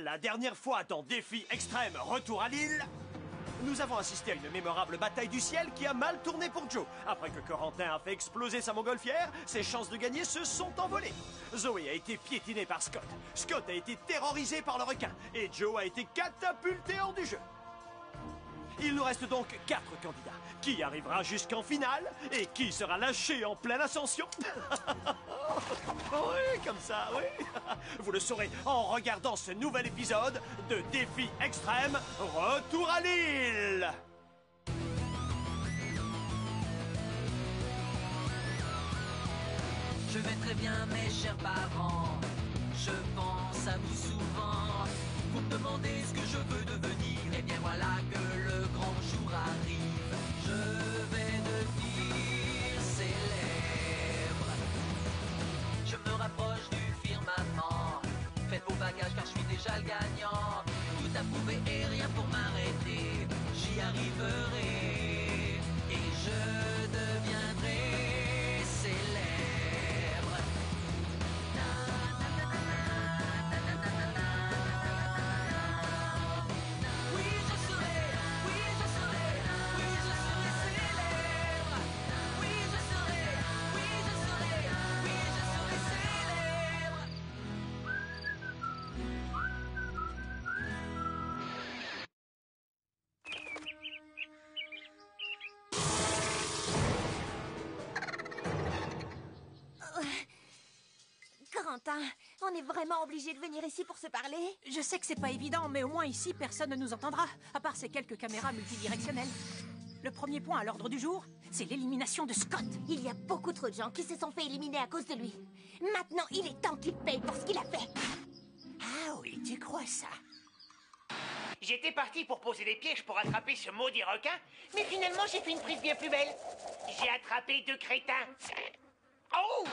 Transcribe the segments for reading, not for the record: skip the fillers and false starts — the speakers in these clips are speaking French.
La dernière fois dans Défi Extrême Retour à l'île, nous avons assisté à une mémorable bataille du ciel qui a mal tourné pour Joe. Après que Corentin a fait exploser sa montgolfière, ses chances de gagner se sont envolées. Zoé a été piétinée par Scott. Scott a été terrorisé par le requin. Et Joe a été catapulté hors du jeu. Il nous reste donc 4 candidats. Qui arrivera jusqu'en finale et qui sera lâché en pleine ascension? Oui, comme ça, oui. Vous le saurez en regardant ce nouvel épisode de Défi Extrême Retour à l'île. Je vais très bien, mes chers parents. Je pense à vous souvent. Vous me demandez ce que je veux devenir. Et bien voilà que le grand jour arrive. Je vais devenir célèbre. Je me rapproche du firmament. Faites vos bagages car je suis déjà le gagnant. Tout à prouver et rien pour m'arrêter. J'y arriverai. Et je deviendrai célèbre. Corentin, on est vraiment obligé de venir ici pour se parler? Je sais que c'est pas évident, mais au moins ici, personne ne nous entendra, à part ces quelques caméras multidirectionnelles. Le premier point à l'ordre du jour, c'est l'élimination de Scott. Il y a beaucoup trop de gens qui se sont fait éliminer à cause de lui. Maintenant, il est temps qu'il paye pour ce qu'il a fait. Ah oui, tu crois ça? J'étais parti pour poser des pièges pour attraper ce maudit requin, mais finalement j'ai fait une prise bien plus belle. J'ai attrapé 2 crétins. Oh!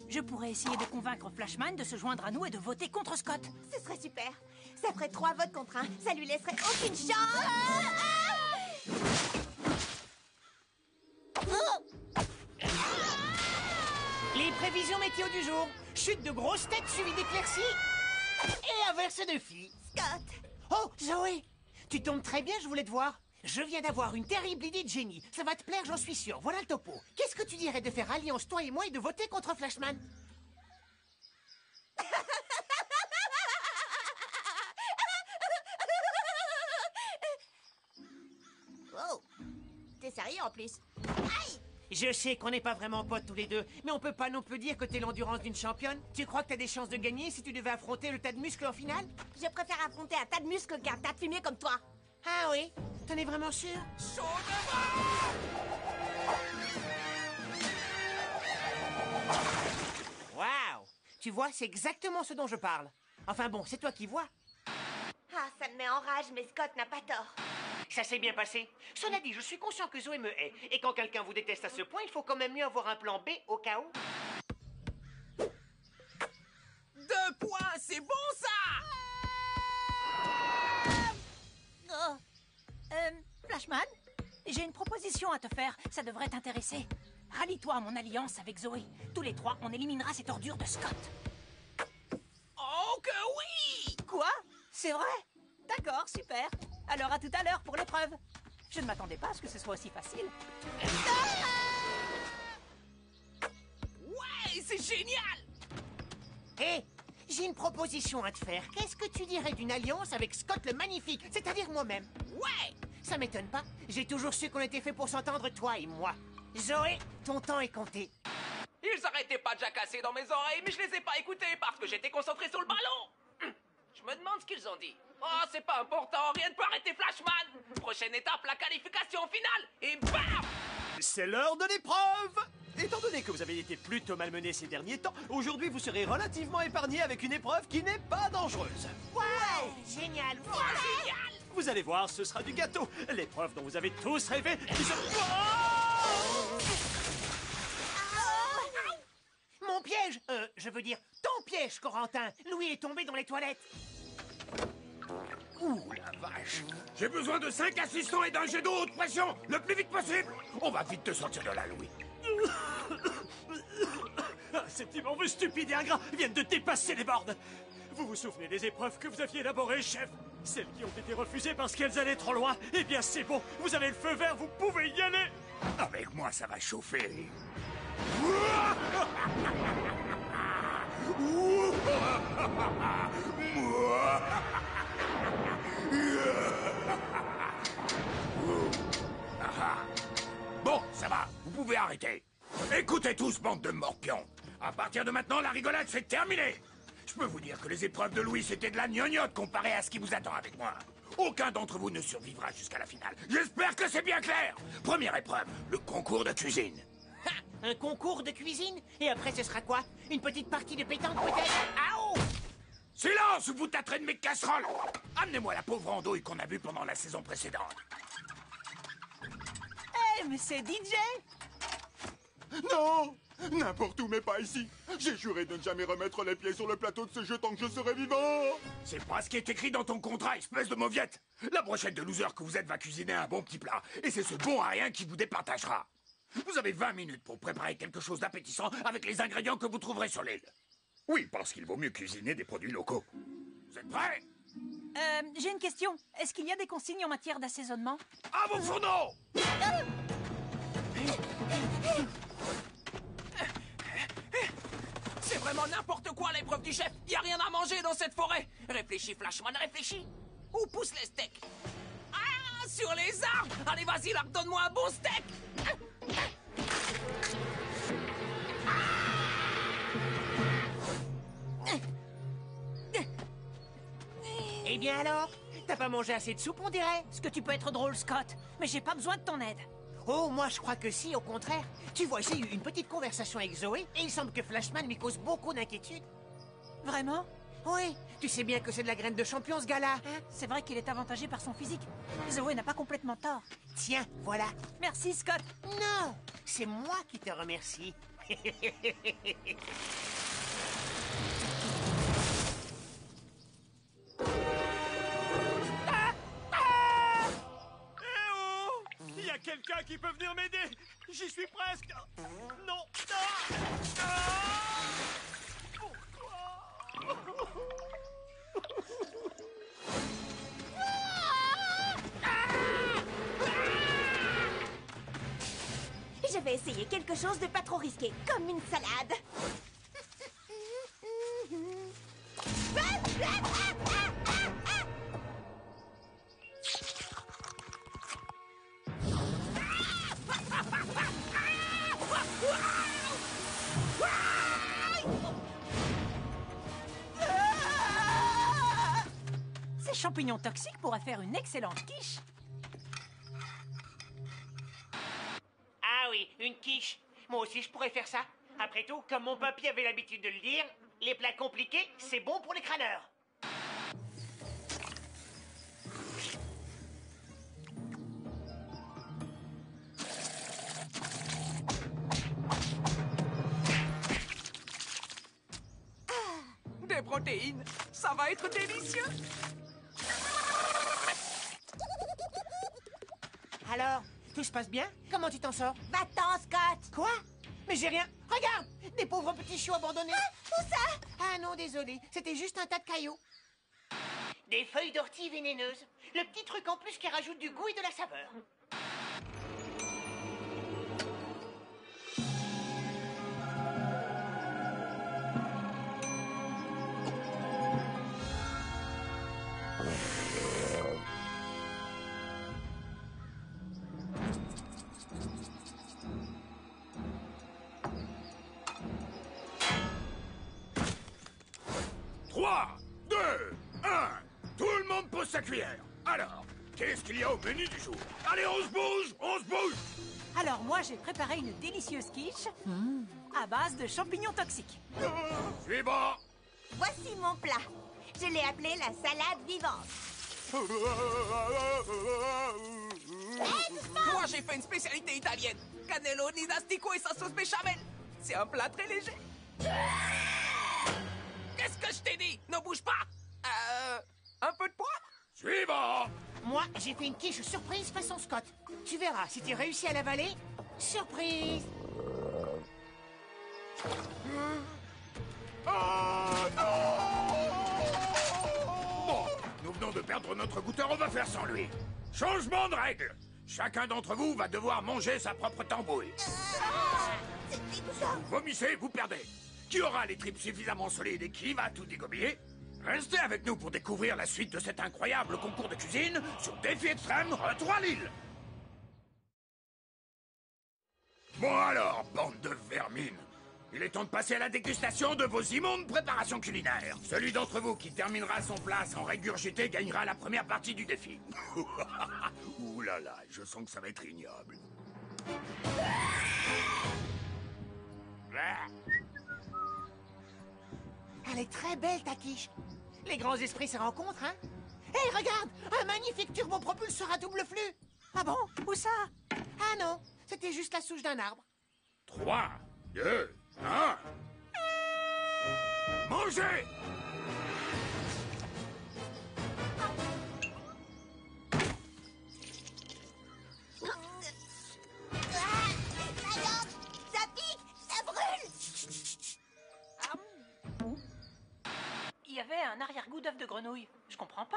Je pourrais essayer de convaincre Flashman de se joindre à nous et de voter contre Scott. Ce serait super. Ça ferait 3 votes contre 1. Ça lui laisserait aucune chance. Les prévisions météo du jour. Chute de grosses têtes suivies d'éclaircies. Et averse de filles. Scott! Oh, Zoé! Tu tombes très bien, je voulais te voir. Je viens d'avoir une terrible idée de génie. Ça va te plaire, j'en suis sûr. Voilà le topo. Qu'est-ce que tu dirais de faire alliance, toi et moi, et de voter contre Flashman? Oh! T'es sérieux en plus? Aïe! Je sais qu'on n'est pas vraiment potes tous les deux, mais on peut pas non plus dire que t'es l'endurance d'une championne. Tu crois que t'as des chances de gagner si tu devais affronter le tas de muscles en finale? Je préfère affronter un tas de muscles qu'un tas de fumée comme toi. Ah oui? T'en es vraiment sûr? Waouh! Tu vois, c'est exactement ce dont je parle. Enfin bon, c'est toi qui vois. Ah, ça me met en rage, mais Scott n'a pas tort. Ça s'est bien passé. Cela dit, je suis conscient que Zoé me hait. Et quand quelqu'un vous déteste à ce point, il faut quand même mieux avoir un plan B au cas où. 2 points, c'est bon ça! Oh. Flashman, j'ai une proposition à te faire. Ça devrait t'intéresser. Rallie-toi à mon alliance avec Zoé. Tous les 3, on éliminera cette ordure de Scott. Oh que oui! Quoi? C'est vrai? D'accord, super. Alors à tout à l'heure pour l'épreuve. Je ne m'attendais pas à ce que ce soit aussi facile. Ouais, c'est génial! Hé, j'ai une proposition à te faire. Qu'est-ce que tu dirais d'une alliance avec Scott le Magnifique, c'est-à-dire moi-même? Ouais! Ça m'étonne pas. J'ai toujours su qu'on était fait pour s'entendre, toi et moi. Zoé, ton temps est compté. Ils arrêtaient pas de jacasser dans mes oreilles, mais je les ai pas écoutés parce que j'étais concentré sur le ballon. Je me demande ce qu'ils ont dit. Oh, c'est pas important, rien ne peut arrêter Flashman. Prochaine étape, la qualification finale. Et bam! C'est l'heure de l'épreuve! Étant donné que vous avez été plutôt malmené ces derniers temps, aujourd'hui vous serez relativement épargné avec une épreuve qui n'est pas dangereuse. Wow! Génial! Oh, génial! Vous allez voir, ce sera du gâteau. L'épreuve dont vous avez tous rêvé qui se... Mon piège! Je veux dire, ton piège, Corentin! Louis est tombé dans les toilettes. Ouh la vache! J'ai besoin de 5 assistants et d'un jet d'eau haute pression, le plus vite possible! On va vite te sortir de là, Louis. Ces petits morveux stupides et ingrats viennent de dépasser les bornes. Vous vous souvenez des épreuves que vous aviez élaborées, chef? Celles qui ont été refusées parce qu'elles allaient trop loin? Eh bien, c'est bon, vous avez le feu vert, vous pouvez y aller! Avec moi, ça va chauffer. Bon, ça va, vous pouvez arrêter. Écoutez tous, bande de morpions. À partir de maintenant, la rigolade, c'est terminé. Je peux vous dire que les épreuves de Louis, c'était de la gnognotte comparé à ce qui vous attend avec moi. Aucun d'entre vous ne survivra jusqu'à la finale. J'espère que c'est bien clair. Première épreuve, le concours de cuisine. Un concours de cuisine? Et après, ce sera quoi? Une petite partie de pétanque, peut-être? Aouh! Silence ou vous tâterez de mes casseroles. Amenez-moi la pauvre andouille qu'on a vue pendant la saison précédente. Mais c'est DJ! Non! N'importe où, mais pas ici. J'ai juré de ne jamais remettre les pieds sur le plateau de ce jeu tant que je serai vivant. C'est pas ce qui est écrit dans ton contrat, espèce de mauviette. La brochette de loser que vous êtes va cuisiner un bon petit plat. Et c'est ce bon à rien qui vous départagera. Vous avez 20 minutes pour préparer quelque chose d'appétissant avec les ingrédients que vous trouverez sur l'île. Oui, parce qu'il vaut mieux cuisiner des produits locaux. Vous êtes prêts? J'ai une question. Est-ce qu'il y a des consignes en matière d'assaisonnement? À vos fourneaux! C'est vraiment n'importe quoi l'épreuve du chef. Y a rien à manger dans cette forêt. Réfléchis, Flashman, réfléchis. Où poussent les steaks? Ah, sur les arbres. Allez, vas-y, là, donne-moi un bon steak. Eh bien alors? T'as pas mangé assez de soupe, on dirait? Est-ce que tu peux être drôle, Scott? Mais j'ai pas besoin de ton aide. Oh, moi je crois que si, au contraire. Tu vois, j'ai eu une petite conversation avec Zoé, et il semble que Flashman lui cause beaucoup d'inquiétude. Vraiment? Oui, tu sais bien que c'est de la graine de champion, ce gars-là, hein? C'est vrai qu'il est avantagé par son physique. Zoé n'a pas complètement tort. Tiens, voilà. Merci, Scott. Non, c'est moi qui te remercie. Il y a quelqu'un qui peut venir m'aider? J'y suis presque. Non. Je vais essayer quelque chose de pas trop risqué, comme une salade. Ces champignons toxiques pourraient faire une excellente quiche. Ah oui, une quiche. Moi aussi, je pourrais faire ça. Après tout, comme mon papy avait l'habitude de le dire, les plats compliqués, c'est bon pour les crâneurs. Des protéines. Ça va être délicieux. Alors, tout se passe bien? Comment tu t'en sors? Va-t'en, Scott! Quoi? Mais j'ai rien... Regarde! Des pauvres petits chiots abandonnés. Où ça? Ah non, désolé. C'était juste un tas de cailloux. Des feuilles d'ortie vénéneuses. Le petit truc en plus qui rajoute du goût et de la saveur. Sa cuillère. Alors, qu'est-ce qu'il y a au menu du jour? Allez, on se bouge, on se bouge. Alors moi, j'ai préparé une délicieuse quiche à base de champignons toxiques. Suivant. Voici mon plat. Je l'ai appelé la salade vivante. Moi, j'ai fait une spécialité italienne. Cannelloni d'astico et sa sauce béchamel. C'est un plat très léger. Qu'est-ce que je t'ai dit? Ne bouge pas. Un peu de poivre? Suivant. Moi, j'ai fait une quiche surprise façon Scott. Tu verras, si tu réussis à l'avaler, surprise. Ah non! de perdre notre goûteur, on va faire sans lui. Changement de règle. Chacun d'entre vous va devoir manger sa propre tambouille. C'est dégoûtant. Vous vomissez, vous perdez. Qui aura les tripes suffisamment solides et qui va tout dégobiller? Restez avec nous pour découvrir la suite de cet incroyable concours de cuisine sur Défi Extrême Retour à Lille. Bon alors, bande de vermines. Il est temps de passer à la dégustation de vos immondes préparations culinaires. Celui d'entre vous qui terminera son plat sans régurgiter gagnera la première partie du défi. Ouh là là, je sens que ça va être ignoble. Elle est très belle, ta quiche. Les grands esprits se rencontrent, hein? Hé, regarde! Un magnifique turbopropulseur à double flux! Ah bon? Où ça? Ah non, c'était juste la souche d'un arbre. 3, 2, 1... Mangez! Ah, ma jambe, ça pique, ça brûle. Il y avait un arrière-goût d'œuf de grenouille. Je comprends pas.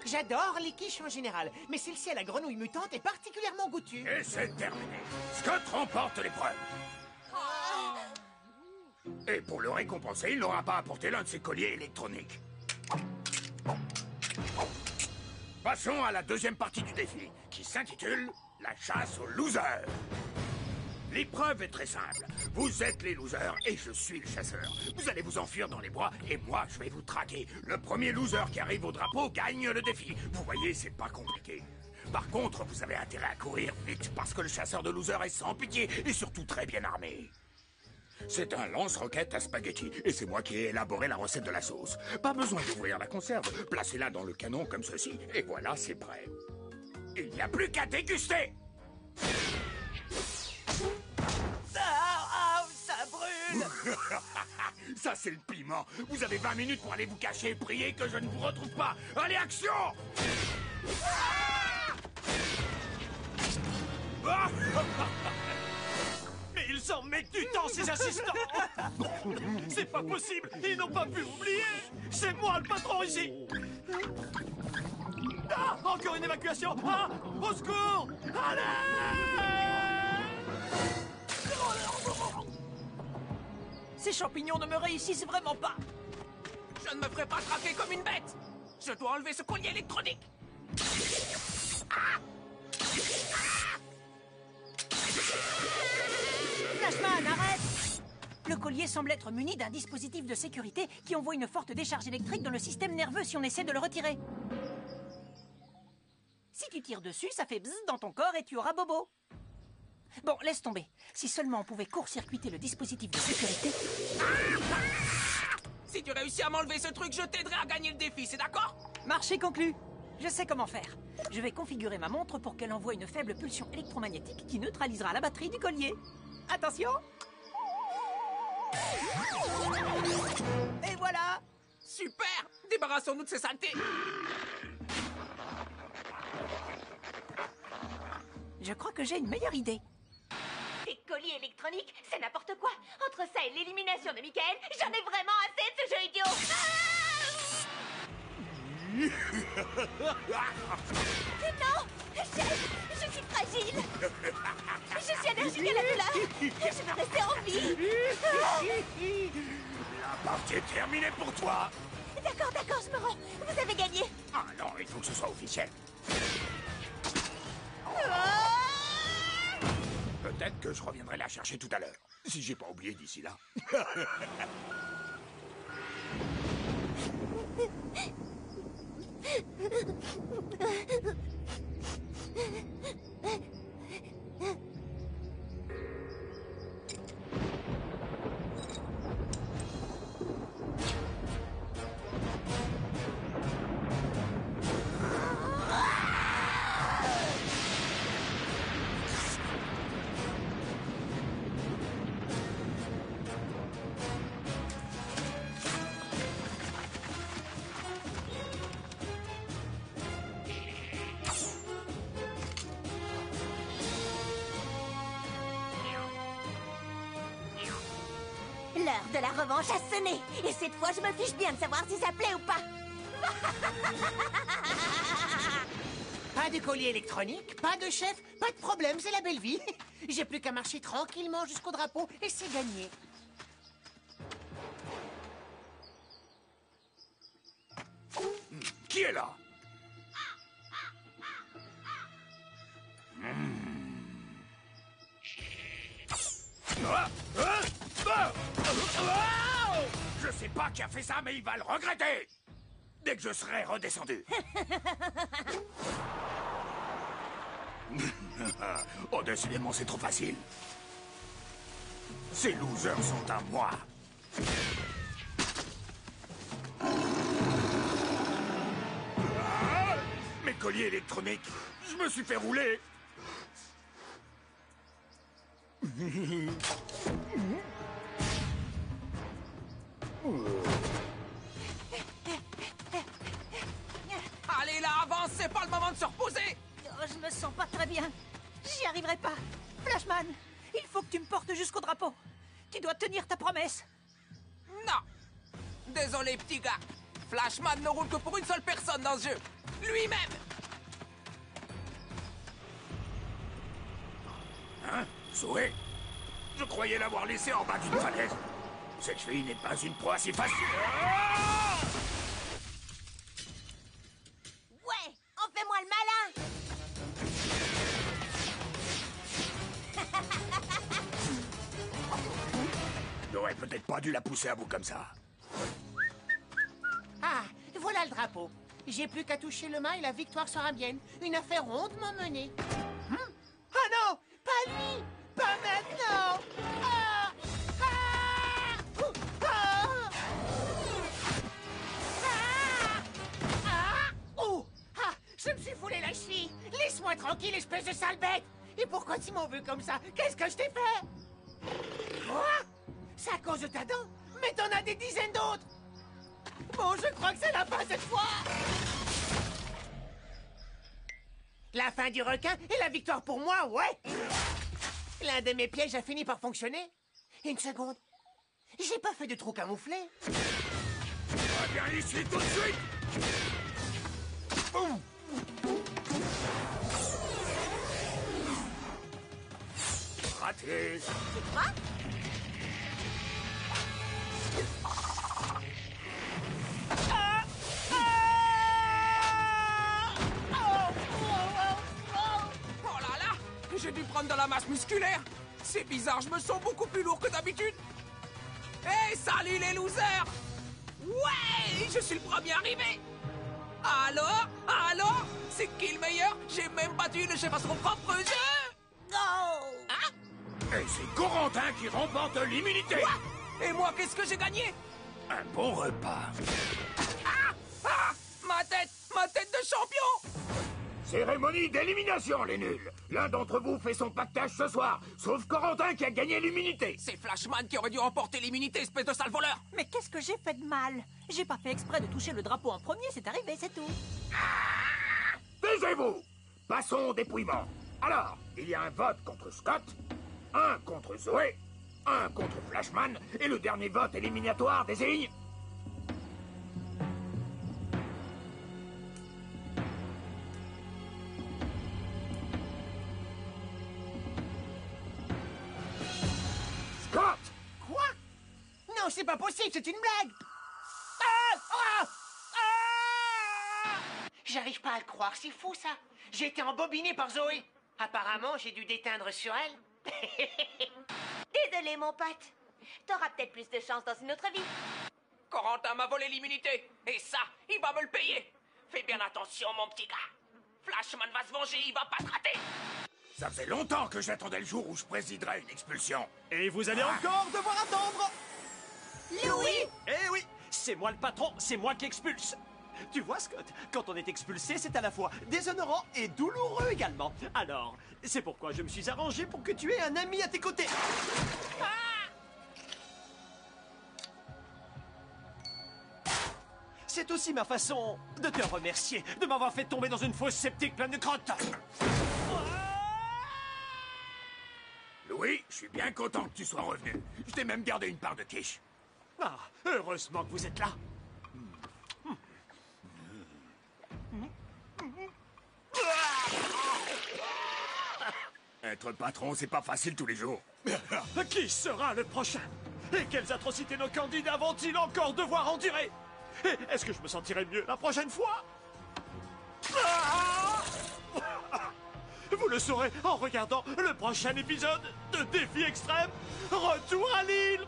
J'adore les quiches en général, mais celle-ci à la grenouille mutante est particulièrement goûtue. Et c'est terminé. Scott remporte l'épreuve. Et pour le récompenser, il n'aura pas apporté l'un de ses colliers électroniques. Passons à la deuxième partie du défi, qui s'intitule « La chasse aux losers ». L'épreuve est très simple. Vous êtes les losers et je suis le chasseur. Vous allez vous enfuir dans les bois et moi, je vais vous traquer. Le premier loser qui arrive au drapeau gagne le défi. Vous voyez, c'est pas compliqué. Par contre, vous avez intérêt à courir vite parce que le chasseur de losers est sans pitié et surtout très bien armé. C'est un lance-roquette à spaghetti et c'est moi qui ai élaboré la recette de la sauce. Pas besoin d'ouvrir la conserve. Placez-la dans le canon comme ceci et voilà, c'est prêt. Il n'y a plus qu'à déguster. Ça brûle! Ça, c'est le piment. Vous avez 20 minutes pour aller vous cacher et prier que je ne vous retrouve pas. Allez, action! Mais ils en mettent du temps, ces assistants. C'est pas possible. Ils n'ont pas pu oublier. C'est moi le patron ici. Ah, encore une évacuation. Ah, au secours. Allez! Ces champignons ne me réussissent vraiment pas. Je ne me ferai pas traquer comme une bête. Je dois enlever ce collier électronique. Flashman, arrête! Le collier semble être muni d'un dispositif de sécurité qui envoie une forte décharge électrique dans le système nerveux si on essaie de le retirer. Si tu tires dessus, ça fait bzzz dans ton corps et tu auras bobo. Bon, laisse tomber. Si seulement on pouvait court-circuiter le dispositif de sécurité... Si tu réussis à m'enlever ce truc, je t'aiderai à gagner le défi, c'est d'accord? Marché conclu. Je sais comment faire. Je vais configurer ma montre pour qu'elle envoie une faible pulsion électromagnétique qui neutralisera la batterie du collier. Attention! Et voilà! Super! Débarrassons-nous de ces saletés! Je crois que j'ai une meilleure idée. Ces colliers électroniques, c'est n'importe quoi. Entre ça et l'élimination de Michael, j'en ai vraiment assez de ce jeu idiot. Non, je suis fragile. Je suis allergique à la douleur. Je veux rester en vie. La partie est terminée pour toi. D'accord, je me rends. Vous avez gagné. Ah non, il faut que ce soit officiel. Peut-être que je reviendrai la chercher tout à l'heure. Si j'ai pas oublié d'ici là. L'heure de la revanche a sonné. Et cette fois, je me fiche bien de savoir si ça plaît ou pas. Pas de collier électronique, pas de chef, pas de problème, c'est la belle vie. J'ai plus qu'à marcher tranquillement jusqu'au drapeau et c'est gagné. Qui est là? Je sais pas qui a fait ça, mais il va le regretter dès que je serai redescendu. Oh, décidément, c'est trop facile. Ces losers sont à moi. Mes colliers électroniques, je me suis fait rouler. Allez là, avance, c'est pas le moment de se reposer. Oh, je me sens pas très bien. J'y arriverai pas. Flashman, il faut que tu me portes jusqu'au drapeau. Tu dois tenir ta promesse. Non. Désolé, petit gars. Flashman ne roule que pour une seule personne dans ce jeu. Lui-même. Hein? Zoé? Je croyais l'avoir laissé en bas d'une falaise. Cette fille n'est pas une proie si facile. Ah! Ouais, on fait moi le malin. J'aurais peut-être pas dû la pousser à bout comme ça. Ah, voilà le drapeau. J'ai plus qu'à toucher le mât et la victoire sera mienne. Une affaire rondement menée. Oh non, pas lui, pas maintenant. Ah, ah, ah, ah, oh, ah, je me suis foulé la cheville. Laisse-moi tranquille, espèce de sale bête. Et pourquoi tu m'en veux comme ça? Qu'est-ce que je t'ai fait? Quoi? C'est à cause de ta dent? Mais t'en as des dizaines d'autres. Bon, je crois que c'est la fin cette fois. La fin du requin et la victoire pour moi, ouais. L'un de mes pièges a fini par fonctionner. Une seconde. J'ai pas fait de trou camouflé. Viens ici tout de suite. Boum. Raté. C'est quoi? Oh là là, j'ai dû prendre de la masse musculaire. C'est bizarre, je me sens beaucoup plus lourd que d'habitude. Hey, salut les losers. Ouais, je suis le premier arrivé. Alors, c'est qui le meilleur? J'ai même battu le chef à son propre jeu. Et c'est Corentin qui remporte l'immunité. Et moi, qu'est-ce que j'ai gagné? Un bon repas. Ma tête de champion. Cérémonie d'élimination, les nuls. L'un d'entre vous fait son pactage ce soir, sauf Corentin qui a gagné l'immunité. C'est Flashman qui aurait dû remporter l'immunité, espèce de sale voleur. Mais qu'est-ce que j'ai fait de mal? J'ai pas fait exprès de toucher le drapeau en premier, c'est arrivé, c'est tout. Taisez-vous. Passons au dépouillement. Alors, il y a un vote contre Scott, un contre Zoé, un contre Flashman, et le dernier vote éliminatoire désigne... Scott! Quoi? Non, c'est pas possible, c'est une blague. Ah, ah, ah. J'arrive pas à le croire, c'est fou ça. J'ai été embobiné par Zoé. Apparemment, j'ai dû déteindre sur elle. Désolé, mon pote. T'auras peut-être plus de chance dans une autre vie. Corentin m'a volé l'immunité. Et ça, il va me le payer. Fais bien attention, mon petit gars. Flashman va se venger, il va pas se rater. Ça faisait longtemps que j'attendais le jour où je présiderais une expulsion. Et vous allez encore devoir attendre. Louis! Eh oui, c'est moi le patron, c'est moi qui expulse. Tu vois, Scott, quand on est expulsé, c'est à la fois déshonorant et douloureux également. Alors, c'est pourquoi je me suis arrangé pour que tu aies un ami à tes côtés. C'est aussi ma façon de te remercier de m'avoir fait tomber dans une fosse sceptique pleine de crottes. Louis Oui, je suis bien content que tu sois revenu. Je t'ai même gardé une part de quiche. Ah, heureusement que vous êtes là. Être patron, c'est pas facile tous les jours. Qui sera le prochain? Et quelles atrocités nos candidats vont-ils encore devoir endurer? Et est-ce que je me sentirai mieux la prochaine fois? Vous le saurez en regardant le prochain épisode de Défi Extrême, Retour à l'île.